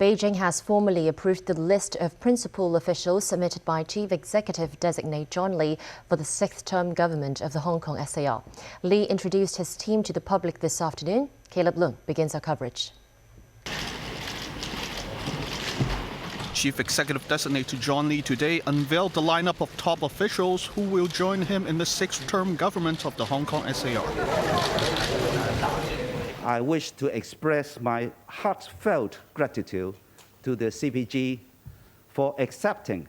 Beijing has formally approved the list of principal officials submitted by Chief Executive Designate John Lee for the sixth-term government of the Hong Kong SAR. Lee introduced his team to the public this afternoon. Caleb Leung begins our coverage. Chief Executive Designate John Lee today unveiled the lineup of top officials who will join him in the sixth-term government of the Hong Kong SAR. I wish to express my heartfelt gratitude to the CPG for accepting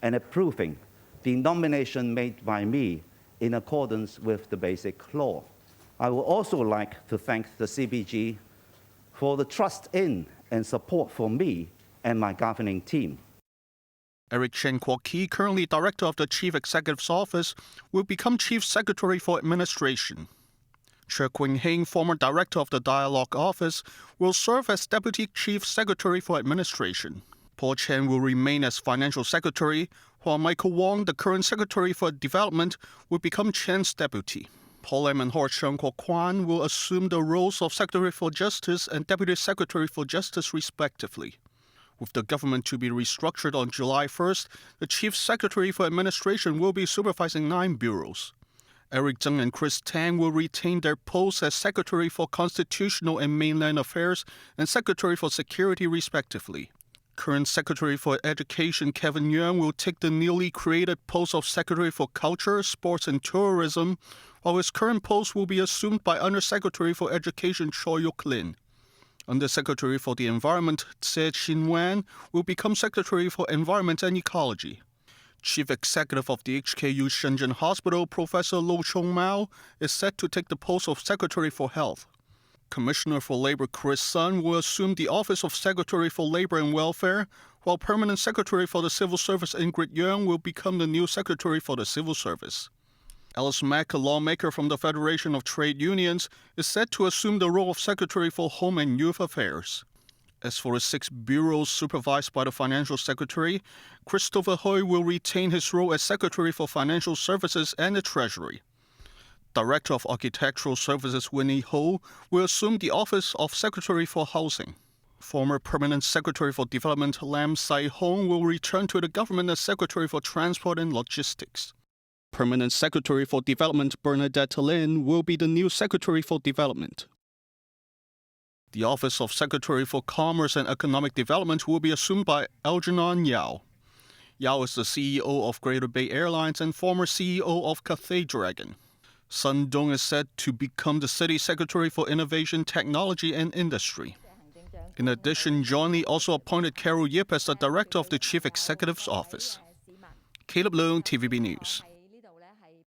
and approving the nomination made by me in accordance with the Basic Law. I would also like to thank the CPG for the trust in and support for me and my governing team. Eric Chen Kwok-Kee, currently Director of the Chief Executive's Office, will become Chief Secretary for Administration. Che Quing-Hing, former Director of the Dialogue Office, will serve as Deputy Chief Secretary for Administration. Paul Chen will remain as Financial Secretary, while Michael Wong, the current Secretary for Development, will become Chen's deputy. Paul Lam and Ho Cheung Kwok Kwan will assume the roles of Secretary for Justice and Deputy Secretary for Justice, respectively. With the government to be restructured on July 1st, the Chief Secretary for Administration will be supervising 9 bureaus. Eric Tseng and Chris Tang will retain their posts as Secretary for Constitutional and Mainland Affairs and Secretary for Security, respectively. Current Secretary for Education Kevin Yeung will take the newly created post of Secretary for Culture, Sports and Tourism, while his current post will be assumed by Undersecretary for Education Choi Yuk-lin. Undersecretary for the Environment Tse Chin-wan will become Secretary for Environment and Ecology. Chief Executive of the HKU Shenzhen Hospital, Professor Lo Chong-mao, is set to take the post of Secretary for Health. Commissioner for Labor Chris Sun will assume the office of Secretary for Labor and Welfare, while Permanent Secretary for the Civil Service Ingrid Yeung will become the new Secretary for the Civil Service. Alice Mack, a lawmaker from the Federation of Trade Unions, is set to assume the role of Secretary for Home and Youth Affairs. As for the 6 bureaus supervised by the Financial Secretary, Christopher Hui will retain his role as Secretary for Financial Services and the Treasury. Director of Architectural Services Winnie Ho will assume the office of Secretary for Housing. Former Permanent Secretary for Development Lam Sai-hong will return to the government as Secretary for Transport and Logistics. Permanent Secretary for Development Bernadette Lin will be the new Secretary for Development. The office of Secretary for Commerce and Economic Development will be assumed by Algernon Yao. Yao is the CEO of Greater Bay Airlines and former CEO of Cathay Dragon. Sun Dong is set to become the City Secretary for Innovation, Technology and Industry. In addition, John Lee also appointed Carol Yip as the Director of the Chief Executive's Office. Caleb Leung, TVB News.